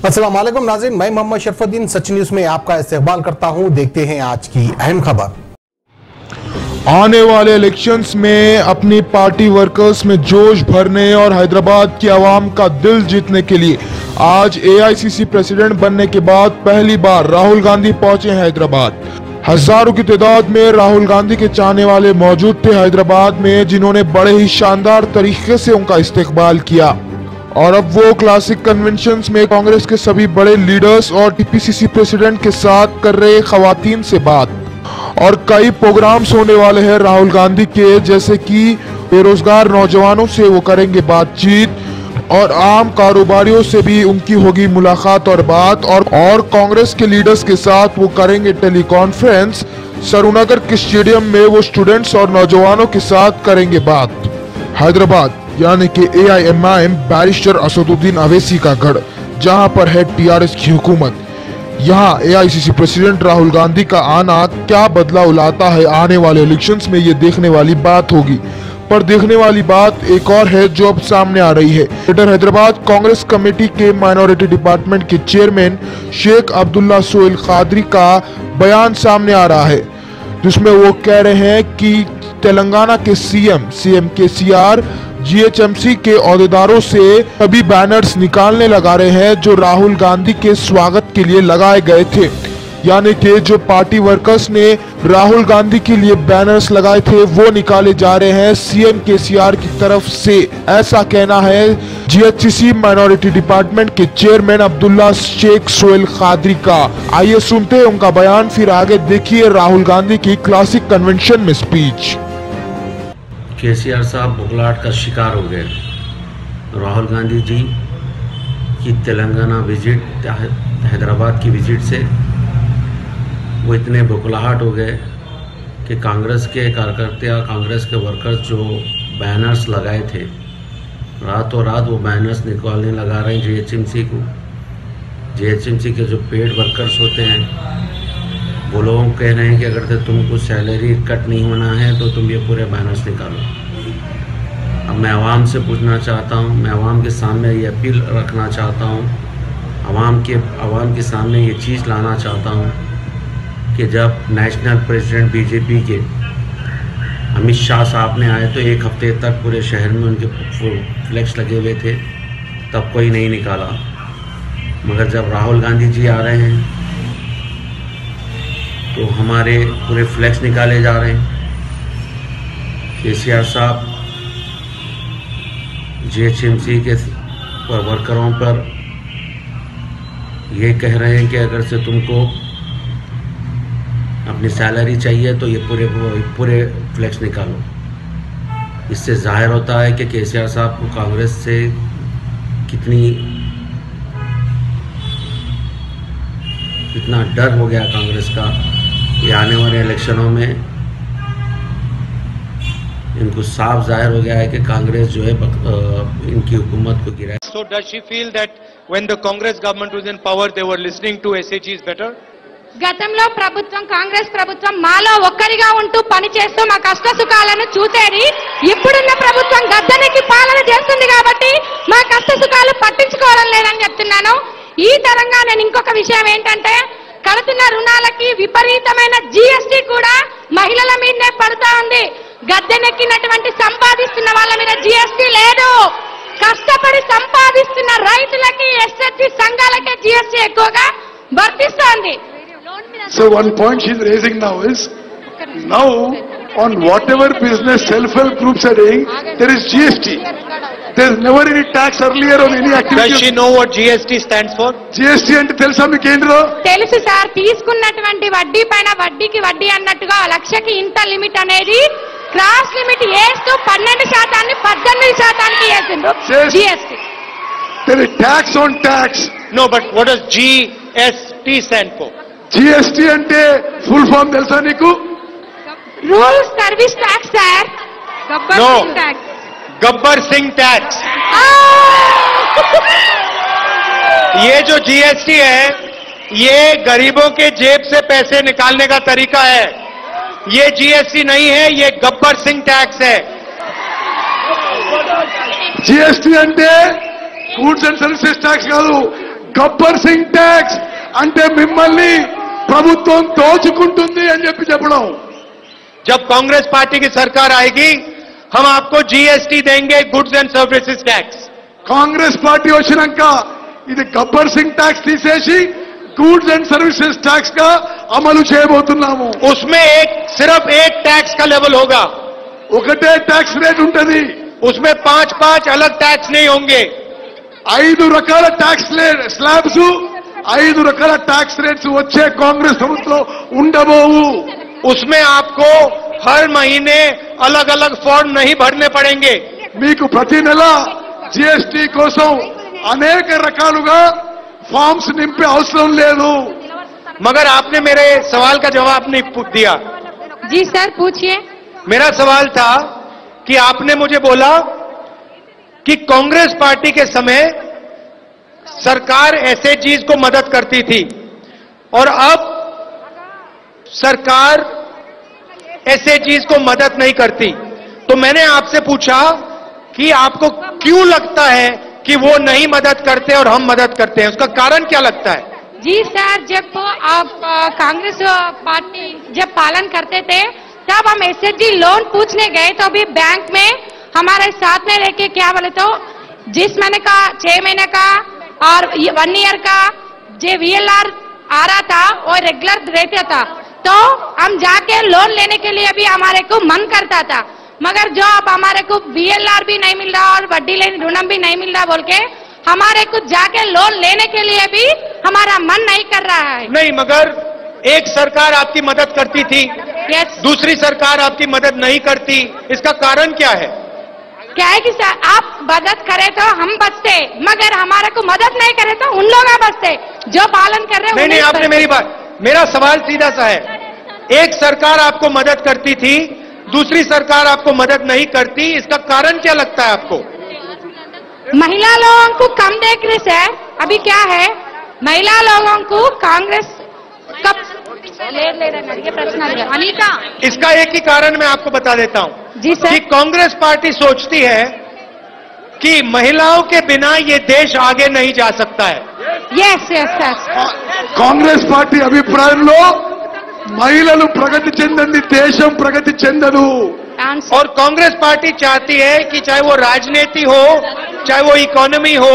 अस्सलाम वालेकुम नाज़रीन, मैं मोहम्मद शरफुद्दीन सच न्यूज में आपका इस्तकबाल करता हूं। देखते हैं आज की अहम खबर। आने वाले इलेक्शंस में अपनी पार्टी वर्कर्स में जोश भरने और हैदराबाद की आवाम का दिल जीतने के लिए आज एआईसीसी प्रेसिडेंट बनने के बाद पहली बार राहुल गांधी पहुंचे हैदराबाद। हजारों की तादाद में राहुल गांधी के चाहने वाले मौजूद थे हैदराबाद में, जिन्होंने बड़े ही शानदार तरीके से उनका इस्तकबाल किया। और अब वो क्लासिक कन्वेंशंस में कांग्रेस के सभी बड़े लीडर्स और टीपीसीसी प्रेसिडेंट के साथ कर रहे खवातीन से बात। और कई प्रोग्राम्स होने वाले हैं राहुल गांधी के, जैसे कि बेरोजगार नौजवानों से वो करेंगे बातचीत और आम कारोबारियों से भी उनकी होगी मुलाकात और बात। और कांग्रेस के लीडर्स के साथ वो करेंगे टेली कॉन्फ्रेंस। सरूनगर के स्टेडियम में वो स्टूडेंट्स और नौजवानों के साथ करेंगे बात। हैदराबाद यानी कि AIMIM बैरिस्टर असदुद्दीन अवैसी का गढ़, जहां पर है TRS की हुकूमत। यहां AICC प्रेसिडेंट राहुल गांधी का आना क्या बदलाव लाता है आने वाले इलेक्शंस में, ये देखने वाली बात होगी। पर देखने वाली बात एक और है जो अब सामने आ रही है। ग्रेटर हैदराबाद कांग्रेस कमेटी के माइनॉरिटी डिपार्टमेंट के चेयरमैन शेख अब्दुल्ला सोहेल कादरी का बयान सामने आ रहा है, जिसमें वो कह रहे हैं कि तेलंगाना के सीएम KCR GHMC के अहदेदारों से सभी बैनर्स निकालने लगा रहे हैं जो राहुल गांधी के स्वागत के लिए लगाए गए थे। यानी कि जो पार्टी वर्कर्स ने राहुल गांधी के लिए बैनर्स लगाए थे वो निकाले जा रहे हैं CM KCR की तरफ से, ऐसा कहना है GHC माइनॉरिटी डिपार्टमेंट के चेयरमैन अब्दुल्ला शेख सोहेल कादरी का। आइए सुनते हैं उनका बयान, फिर आगे देखिए राहुल गांधी की क्लासिक कन्वेंशन में स्पीच। KCR साहब बुखलाहट का शिकार हो गए। राहुल गांधी जी की तेलंगाना विजिट, हैदराबाद की विजिट से वो इतने बुखलाहट हो गए कि कांग्रेस के कार्यकर्ता, कांग्रेस के वर्कर्स जो बैनर्स लगाए थे, रातों रात वो बैनर्स निकालने लगा रहे हैं GHMC को। GHMC के जो पेड वर्कर्स होते हैं वो लोग कह रहे हैं कि अगर तुमको सैलरी कट नहीं होना है तो तुम ये पूरे बैनर्स निकालो। अब मैं आवाम से पूछना चाहता हूँ, मैं आवाम के सामने ये अपील रखना चाहता हूँ, आवाम के सामने ये चीज़ लाना चाहता हूँ कि जब नेशनल प्रेसिडेंट BJP के अमित शाह साहब ने आए तो एक हफ्ते तक पूरे शहर में उनके फ्लैक्स लगे हुए थे, तब कोई नहीं निकाला। मगर जब राहुल गांधी जी आ रहे हैं तो हमारे पूरे फ्लैक्स निकाले जा रहे हैं। KCR साहब GHMC के वर्करों पर ये कह रहे हैं कि अगर से तुमको अपनी सैलरी चाहिए तो ये पूरे फ्लैक्स निकालो। इससे जाहिर होता है कि KCR साहब को कांग्रेस से कितना डर हो गया कांग्रेस का। ये आने वाले इलेक्शनों में इनको साफ जाहिर हो गया है कि कांग्रेस जो है इनकी हुकूमत को गिराए। So does she feel that when the Congress government was in power they were listening to SHGs better? గతంలో ప్రభుత్వం, కాంగ్రెస్ ప్రభుత్వం మాలో ఒక్కరిగా ఉంటూ పనిచేస్తూ మా కష్ట సుఖాలను చూసేది. ఇప్పుడున్న ప్రభుత్వం గద్దెనెక్కి పాలన చేస్తుంది కాబట్టి మా కష్ట సుఖాలు పట్టించుకోవడం లేదని చెప్తున్నాను. ఈ తరంగా నేను ఇంకొక విషయం ఏంటంటే, కడుతున్న రుణాలకి విపరీతమైన GST కూడా మహిళల మీదనే పడుతా ఉంది. గద్దెనెక్కినటువంటి సంపాదిస్తున్న వాళ్ళ మీద GST లేదు. కష్టపడి సంపాదిస్తున్న రైతులకి, SHG సంఘాలకే GST ఎక్కువగా వర్తిస్తోంది. So one point she's raising now is, now on whatever business self-help groups are doing, there is GST. There's never any tax earlier on any activity. Does she know what GST stands for? GST అంటే తెలుసా మీకు ఏంటిదో? తెలుసు sir. తీసుకున్నటువంటి వడ్డీ పైన వడ్డీకి వడ్డీ అన్నట్టుగా లక్షకి ఇంత లిమిట్ అనేది క్రాస్ లిమిట్ వేస్తూ 12% 18% వేసిండ్రు GST. There is tax on tax. No, but what does GST stand for? GST అంటే ఫుల్ ఫామ్ తెలుసా నీకు? Rules service tax sir. No. Gabbar Singh tax. ये जो GST है ये गरीबों के जेब से पैसे निकालने का तरीका है। ये GST नहीं है, ये गब्बर सिंह टैक्स है। GST అంటే గూడ్స్ అండ్ సర్వీసెస్ ట్యాక్స్ కాదు, గబ్బర్ సింగ్ ట్యాక్స్ అంటే మిమ్మల్ని ప్రభుత్వం దోచుకుంటుంది అని చెప్పడం. जब कांग्रेस पार्टी की सरकार आएगी हम आपको जीएसटी देंगे, goods and services tax. Congress party వచ్చినాక ఇది గబ్బర్ సింగ్ ట్యాక్స్ తీసేసి గూడ్స్ అండ్ సర్వీసెస్ ట్యాక్స్ గా అమలు చేయబోతున్నాము. उसमें सिर्फ एक टैक्स का लेवल होगा. ఒకటే ట్యాక్స్ రేట్ ఉంటది. उसमें 5 अलग टैक्स नहीं होंगे. 5 రకాల ట్యాక్స్ స్లాబ్స్, 5 రకాల ట్యాక్స్ రేట్స్ వచ్చే కాంగ్రెస్ ప్రభుత్వం ఉండబోవు. उसमें आपको हर महीने अलग अलग फॉर्म नहीं भरने पड़ेंगे. మీకు ప్రతి నెల జీఎస్టీ కోసం అనేక రకాలుగా ఫార్మ్స్ నింపే అవసరం లేదు. मगर आपने मेरे सवाल का जवाब नहीं दिया. जी सर पूछिए. मेरा सवाल था कि आपने मुझे बोला कि कांग्रेस पार्टी के समय सरकार एसएचजीज को मदद करती थी और अब सरकार एसएचजीज को मदद नहीं करती. तो मैंने आपसे पूछा कि आपको क्यों लगता है कि वो नहीं मदद करते और हम मदद करते हैं, उसका कारण क्या लगता है? जी सर, जब आप कांग्रेस पार्टी जब पालन करते थे तब हम एसएचजी लोन पूछने गए तो अभी बैंक में हमारे साथ में रह के क्या बोले तो 6 महीने का 6 महीने का और 1 ईयर का जो वीएलआर आ रहा था वो रेगुलर रहता था, तो हम जाके लोन लेने के लिए भी हमारे को मन करता था. मगर जो अब हमारे को वीएलआर भी नहीं मिल रहा और वड्डी ऋणम भी नहीं मिल रहा बोल के हमारे को जाके लोन लेने के लिए भी हमारा मन नहीं कर रहा है. नहीं, मगर एक सरकार आपकी मदद करती थी, दूसरी सरकार आपकी मदद नहीं करती, इसका कारण क्या है? क्या है कि सर आप मदद करे तो हम बचते, मगर हमारे को मदद नहीं करे तो उन लोग बचते जो पालन कर रहे हैं. नहीं, आपने मेरी बात, मेरा सवाल सीधा सा है. एक सरकार आपको मदद करती थी, दूसरी सरकार आपको मदद नहीं करती, इसका कारण क्या लगता है आपको? महिला लोगों को कम देख रहे सर. अभी क्या है, महिला लोगों को कांग्रेस कब ले रहे ये प्रश्न अनीता. इसका एक ही कारण मैं आपको बता देता हूं. जी सर. कि कांग्रेस पार्टी सोचती है कि महिलाओं के बिना ये देश आगे नहीं जा सकता है. Yes yes sir. Congress party అభిప్రాయంలో మహిళలు ప్రగతి చెందంది దేశం ప్రగతి చెందదు. और कांग्रेस पार्टी चाहती है कि चाहे वो राजनीति हो, चाहे वो इकोनॉमी हो,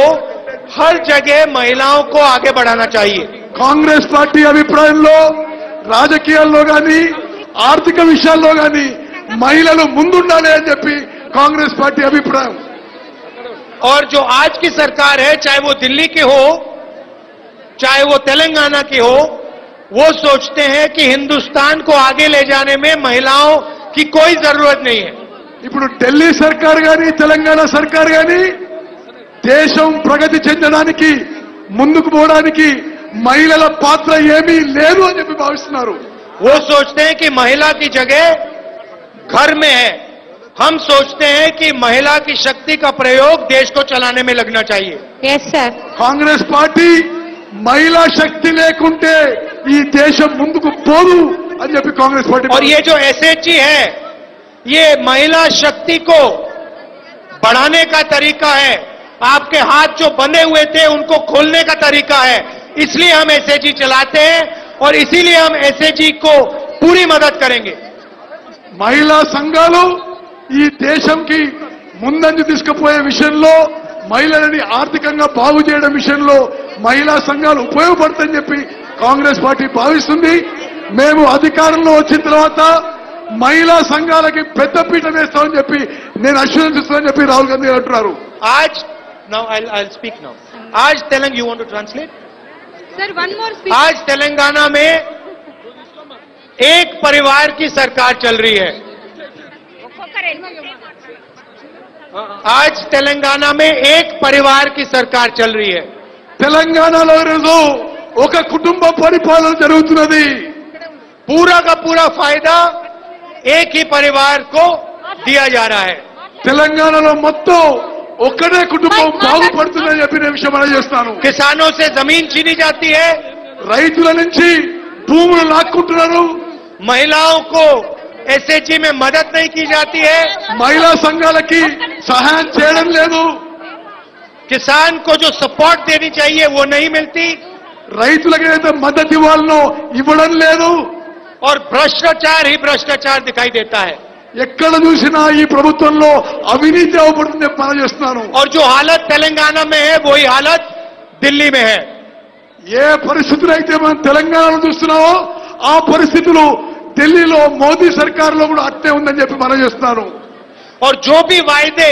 हर जगह महिलाओं को आगे बढ़ाना चाहिए. కాంగ్రెస్ పార్టీ అభిప్రాయంలో రాజకీయాల్లో గాని ఆర్థిక విషయాల్లో గాని మహిళలు ముందుండాలి అని చెప్పి కాంగ్రెస్ పార్టీ అభిప్రాయం. और जो आज की सरकार है, चाहे वो दिल्ली की हो, चाहे वो तेलंगाना की हो, वो सोचते हैं कि हिंदुस्तान को आगे ले जाने में महिलाओं की कोई जरूरत नहीं है. ఇప్పుడు ఢిల్లీ సర్కార్ గాని తెలంగాణ సర్కార్ గాని దేశం ప్రగతి చెందడానికి ముందుకు పోవడానికి మహిళల పాత్ర ఏమీ లేదు అని చెప్పి భావిస్తున్నారు. वो सोचते हैं कि महिला की जगह घर में है. हम सोचते हैं कि महिला की शक्ति का प्रयोग देश को चलाने में लगना चाहिए. Yes sir. కాంగ్రెస్ పార్టీ మహిళా శక్తి లేకుంటే ఈ దేశం ముందుకు పోదు అని చెప్పి కాంగ్రెస్ పార్టీ. और ये जो एसएचजी है, ये महिला शक्ति को बढ़ाने का तरीका है. आपके हाथ जो बंधे हुए थे उनको खोलने का तरीका है. इसलिए हम एसएचजी चलाते हैं और इसीलिए हम एसएचजी को पूरी मदद करेंगे. మహిళా సంఘాలు ఈ దేశంకి ముందంజ తీసుకుపోయే విషయంలో, మహిళలని ఆర్థికంగా బాగు చేయడం విషయంలో మహిళా సంఘాలు ఉపయోగపడతాయని చెప్పి కాంగ్రెస్ పార్టీ భావిస్తుంది. మేము అధికారంలో వచ్చిన తర్వాత మహిళా సంఘాలకి పెద్దపీట వేస్తామని చెప్పి నేను అష్యూరెన్స్ ఇస్తానని చెప్పి రాహుల్ గాంధీ అంటున్నారు. आज now I'll speak now. आज Telangana, you want to translate? Sir one more speech. आज तेलंगाना में एक परिवार की सरकार चल रही है. आज तेलंगाना में एक परिवार की सरकार चल रही है. తెలంగాణలో ఈరోజు ఒక కుటుంబ పరిపాలన జరుగుతున్నది. पूरा का पूरा फायदा एक ही परिवार को दिया जा रहा है. తెలంగాణలో మొత్తం ఒక్కడే కుటుంబం బాగుపడుతుందని చెప్పి నేను విషయం మనం చేస్తాను. किसानों से जमीन छीनी जाती है, రైతుల నుంచి భూములు లాక్కుంటున్నారు. महिलाओं को एसएचजी में मदद नहीं की जाती है. మహిళా సంఘాలకి సహాయం చేయడం లేదు. किसान को जो सपोर्ट देनी चाहिए वो नहीं मिलती రైతులకు ఏదైతే మద్దతు ఇవ్వాలనో ఇవ్వడం లేదు और भ्रष्टाचार ही भ्रष्टाचार दिखाई देता है ఎక్కడ చూసినా ఈ ప్రభుత్వంలో అవినీతి అవపడుతుంది మనం చేస్తున్నాను और जो हालत तेलंगाना में है वही हालत दिल्ली में है ఏ పరిస్థితులు అయితే మనం తెలంగాణలో చూస్తున్నామో ఆ పరిస్థితులు ఢిల్లీలో మోదీ సర్కారులో కూడా అట్టే ఉందని చెప్పి మనం చేస్తున్నాను और जो भी वायदे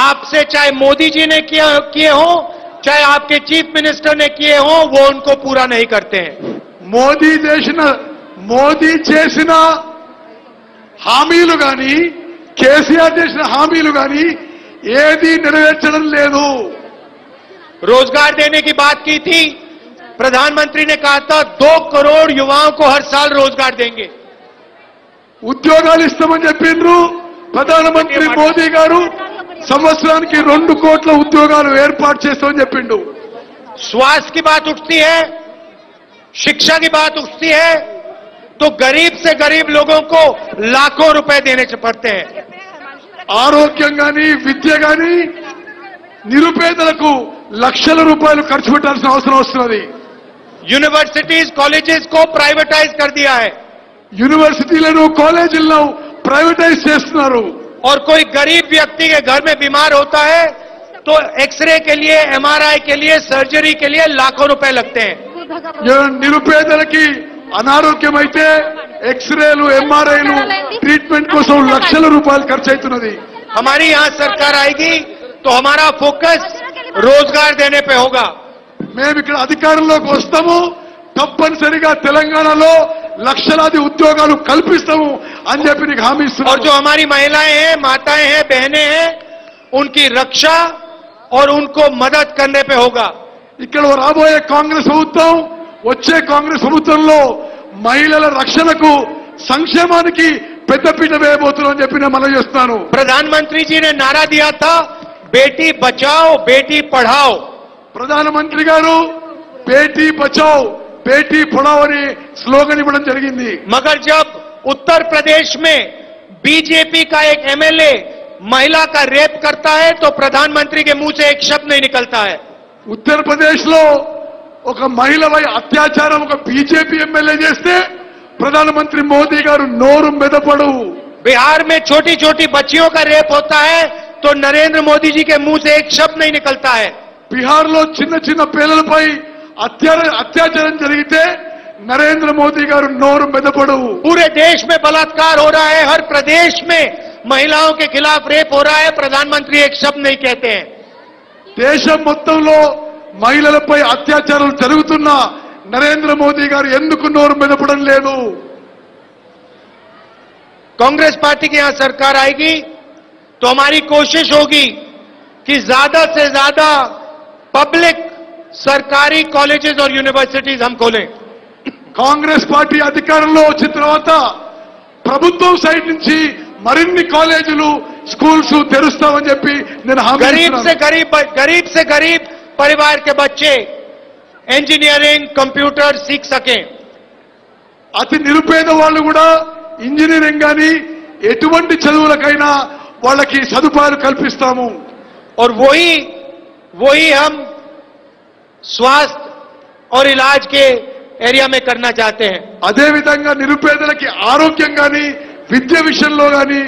आपसे चाहे मोदी जी ने किए हो चाहे आपके चीफ मिनिस्टर ने किए हो वो उनको पूरा नहीं करते हैं మోదీ చేసిన హామీలు గాని కేసీఆర్ చేసిన హామీలు గాని ఏది నెరవేర్చడం లేదు रोजगार देने की बात की थी प्रधानमंत्री ने कहा था 2 करोड़ युवाओं को हर साल रोजगार देंगे ఉద్యోగాలు ఇస్తామని చెప్పిండ్రు ప్రధానమంత్రి మోదీ గారు సంవత్సరానికి 2 కోట్ల ఉద్యోగాలు ఏర్పాటు చేస్తామని చెప్పిండు स्वास्थ्य की बात उठती है शिक्षा की बात उठती है तो गरीब से गरीब लोगों को लाखों रुपए देने पड़ते हैं ఆరోగ్యం గాని విద్య గాని నిరుపేదలకు లక్షల రూపాయలు ఖర్చు పెట్టాల్సిన అవసరం వస్తున్నది यूनिवर्सिटीज कॉलेजेस को प्राइवेटाइज कर दिया है యూనివర్సిటీలను కాలేజీలను ప్రైవేటైజ్ చేస్తున్నారు और कोई गरीब व्यक्ति के घर में बीमार होता है तो एक्सरे के लिए एमआरआई के लिए सर्जरी के लिए लाखों रुपए लगते हैं నిరుపేదలకి అనారోగ్యం అయితే ఎక్స్రేలు ఎంఆర్ఐలు ట్రీట్మెంట్ కోసం లక్షల రూపాయలు ఖర్చు అవుతున్నది हमारी यहाँ सरकार आएगी तो हमारा फोकस रोजगार देने पे होगा మేము ఇక్కడ అధికారంలోకి వస్తాము తప్పనిసరిగా తెలంగాణలో లక్షలాది ఉద్యోగాలు కల్పిస్తాము అని చెప్పి నీకు హామీ और ఇస్తున్నాను जो हमारी महिलाएं हैं माताएं हैं बहनें हैं उनकी रक्षा और उनको मदद करने पे होगा ఇక్కడ రాబోయే కాంగ్రెస్ ప్రభుత్వం వచ్చే కాంగ్రెస్ ప్రభుత్వంలో మహిళల రక్షణకు సంక్షేమానికి పెద్దపీట వేయబోతున్నామని చెప్పి నేను మనవి చేస్తున్నాను प्रधानमंत्री जी ने नारा दिया था बेटी बचाओ बेटी पढ़ाओ ప్రధానమంత్రి గారు బేటీ బచాओ బేటీ పढ़ाओ అని స్లోగన్ ఇవ్వడం జరిగింది मगर जब उत्तर प्रदेश में बीजेपी का एक एमएलए महिला का रेप करता है तो प्रधानमंत्री के मुंह से एक शब्द नहीं निकलता है ఉత్తరప్రదేశ్ లో ఒక మహిళపై అత్యాచారం ఒక బీజేపీ ఎమ్మెల్యే చేస్తే ప్రధానమంత్రి మోదీ గారు నోరు మెదపడు बिहार में छोटी छोटी बच्चियों का रेप होता है तो नरेंद्र मोदी जी के मुंह से एक शब्द नहीं निकलता है బీహార్ లో చిన్న చిన్న పిల్లలపై అత్యాచారం జరిగితే నరేంద్ర మోదీ గారు నోరు మెదపడు पूरे देश में बलात्कार हो रहा है हर प्रदेश में महिलाओं के खिलाफ रेप हो रहा है प्रधानमंत्री एक शब्द नहीं कहते हैं దేశం మొత్తంలో మహిళలపై అత్యాచారాలు జరుగుతున్నా నరేంద్ర మోదీ గారు ఎందుకు నోరు మెదపడం లేదు कांग्रेस पार्टी की यहां सरकार आएगी तो हमारी कोशिश होगी कि ज्यादा से ज्यादा पब्लिक सरकारी कॉलेजेस और यूनिवर्सिटीज हम खोलें కాంగ్రెస్ పార్టీ అధికారంలో వచ్చిన తర్వాత ప్రభుత్వం సైడ్ నుంచి మరిన్ని కాలేజీలు స్కూల్స్ తెరుస్తామని చెప్పి నేను హామీ गरीब से गरीब परिवार के बच्चे इंजीनियरिंग कंप्यूटर सीख सकें అతి నిరుపేద వాళ్ళు కూడా ఇంజనీరింగ్ కానీ ఎటువంటి చదువులకైనా వాళ్ళకి సదుపాయాలు కల్పిస్తాము और वही हम स्वास्थ्य और इलाज के एरिया में करना चाहते हैं అదే విధంగా నిరుపేదలకి ఆరోగ్యం కానీ విద్య విషయంలో కానీ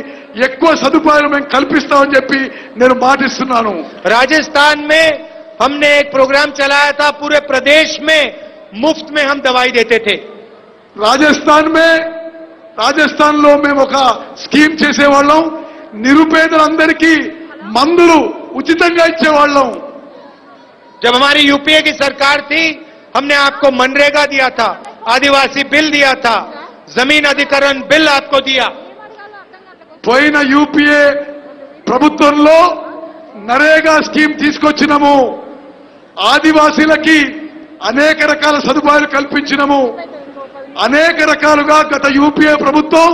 ఎక్కువ సదుపాయాలు మేము కల్పిస్తామని చెప్పి నేను మాటిస్తున్నాను राजस्थान में हमने एक प्रोग्राम चलाया था पूरे प्रदेश में मुफ्त में हम दवाई देते थे రాజస్థాన్ లో మేము ఒక స్కీమ్ చేసేవాళ్ళం నిరుపేదలందరికీ మందులు ఉచితంగా ఇచ్చేవాళ్ళం जब हमारी यूपीए की सरकार थी हमने आपको मनरेगा दिया था आदिवासी बिल दिया था जमीन अधिग्रहण बिल आपको दिया పోయిన యూపీఏ ప్రభుత్వంలో నరేగా స్కీమ్ తీసుకొచ్చినాము ఆదివాసీలకి అనేక రకాల సదుపాయాలు కల్పించినాము అనేక రకాలుగా గత యూపీఏ ప్రభుత్వం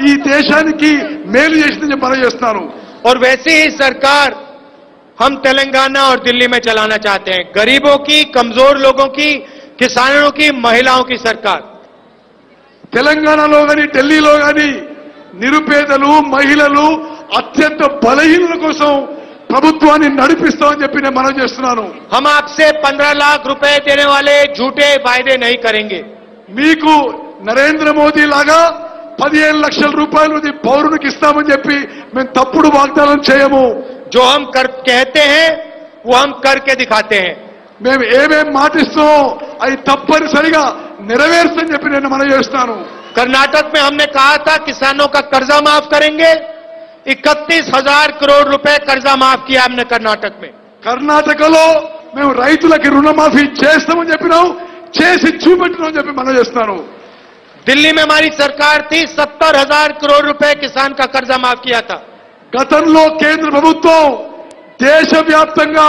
ఈ దేశానికి మేలు చేసిందని మనం చేస్తాను और वैसे ही सरकार हम तेलंगाना और दिल्ली में चलाना चाहते हैं गरीबों की कमजोर लोगों की किसानों की महिलाओं की सरकार తెలంగాణలో కానీ ఢిల్లీలో కానీ నిరుపేదలు మహిళలు అత్యంత బలహీనుల కోసం ప్రభుత్వాన్ని నడిపిస్తామని చెప్పి నేను మనవి చేస్తున్నాను. हम आपसे 15 लाख रुपए देने वाले झूठे वायदे नहीं करेंगे. మీకు నరేంద్ర మోదీ లాగా 15 లక్షల రూపాయలు పౌరునికి ఇస్తామని చెప్పి మేము తప్పుడు వాగ్దానం చేయము. जो हम कहते हैं वो हम करके दिखाते हैं. మేము ఏమేం మాటిస్తామో అవి తప్పనిసరిగా నెరవేర్చని చెప్పి నేను మనవి చేస్తాను. कर्नाटक में हमने कहा था किसानों का कर्जा माफ करेंगे. 31,000 करोड़ रुपए कर्जा माफ किया हमने कर्नाटक में. కర్ణాటకలో మేము రైతులకి రుణమాఫీ చేస్తామని చెప్పినాం, చేసి చూపెట్టినామని చెప్పి మనవి చేస్తాను. दिल्ली में हमारी सरकार थी 70,000 करोड़ रुपए किसान का कर्जा माफ किया था. గతంలో కేంద్ర ప్రభుత్వం దేశవ్యాప్తంగా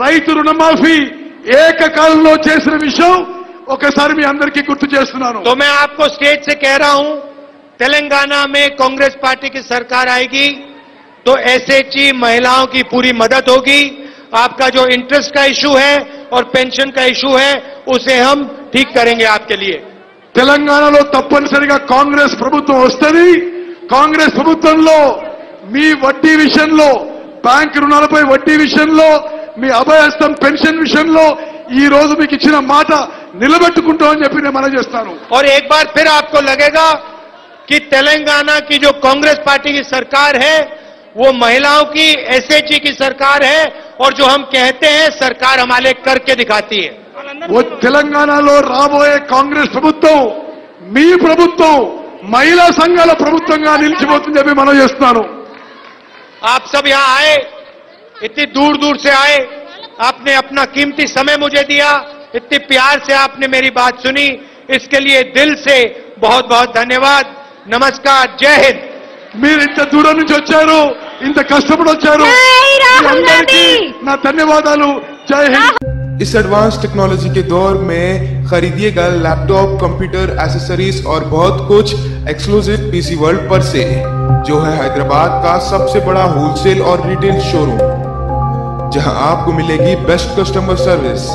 రైతు రుణమాఫీ ఏకకాలంలో చేసిన విషయం ఒకసారి మీ అందరికీ గుర్తు చేస్తున్నాను. तो मैं आपको स्टेज से कह रहा हूं, तेलंगाना में कांग्रेस पार्टी की सरकार आएगी तो एसएचजी महिलाओं की पूरी मदद होगी. आपका जो इंटरेस्ट का इशू है और पेंशन का इशू है उसे हम ठीक करेंगे आपके लिए. తెలంగాణలో తప్పనిసరిగా కాంగ్రెస్ ప్రభుత్వం వస్తుంది. కాంగ్రెస్ ప్రభుత్వంలో మీ వడ్డీ విషయంలో, బ్యాంక్ రుణాలపై వడ్డీ విషయంలో, మీ అభయహస్తం పెన్షన్ విషయంలో ఈ రోజు మీకు ఇచ్చిన మాట నిలబెట్టుకుంటామని చెప్పి నేను మనవి చేస్తాను. और एक बार फिर आपको लगेगा कि तेलंगाना की जो कांग्रेस पार्टी की सरकार है वो महिलाओं की एसएचजी की सरकार है और जो हम कहते हैं सरकार हमारे करके दिखाती है. తెలంగాణలో రాబోయే కాంగ్రెస్ ప్రభుత్వం మీ ప్రభుత్వం మహిళా సంఘాల ప్రభుత్వంగా నిలిచిపోతుందని చెప్పి మనవి చేస్తున్నాను. आप सब यहां आए, इतनी दूर दूर से आए, आपने अपना कीमती समय मुझे दिया, इतने प्यार से आपने मेरी बात सुनी, इसके लिए दिल से बहुत बहुत धन्यवाद. नमस्कार, जय हिंद. మీరు ఇంత దూరం నుంచి వచ్చారు, ఇంత కష్టపడి వచ్చారు, మీ అందరికీ నా ధన్యవాదాలు. జై హింద్. इस एडवांस टेक्नोलॉजी के दौर में खरीदिएगा लैपटॉप, कंप्यूटर, एसेसरीज और बहुत कुछ एक्सक्लूसिव पीसी वर्ल्ड पर से, जो है हैदराबाद का सबसे बड़ा होलसेल और रिटेल शोरूम, जहां आपको मिलेगी best customer service.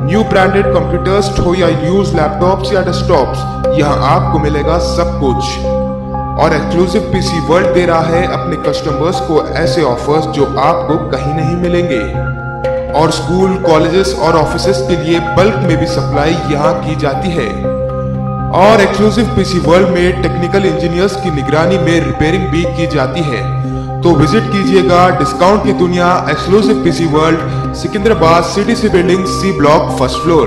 New branded computers हो या यूज लैपटॉप्स या डेस्कटॉप्स, यहां आपको मिलेगा सब कुछ. और एक्सक्लूसिव पीसी वर्ल्ड दे रहा है अपने कस्टमर्स को ऐसे ऑफर्स जो आपको कहीं नहीं मिलेंगे. और स्कूल, कॉलेजेस और ऑफिसेस के लिए बल्क में भी सप्लाई यहां की जाती है. और एक्सक्लूसिव पीसी वर्ल्ड में टेक्निकल इंजीनियर्स की निगरानी में रिपेयरिंग भी की जाती है. तो विजिट कीजिएगा डिस्काउंट की दुनिया exclusive PC world, Secunderabad, CTC building, C block, first floor.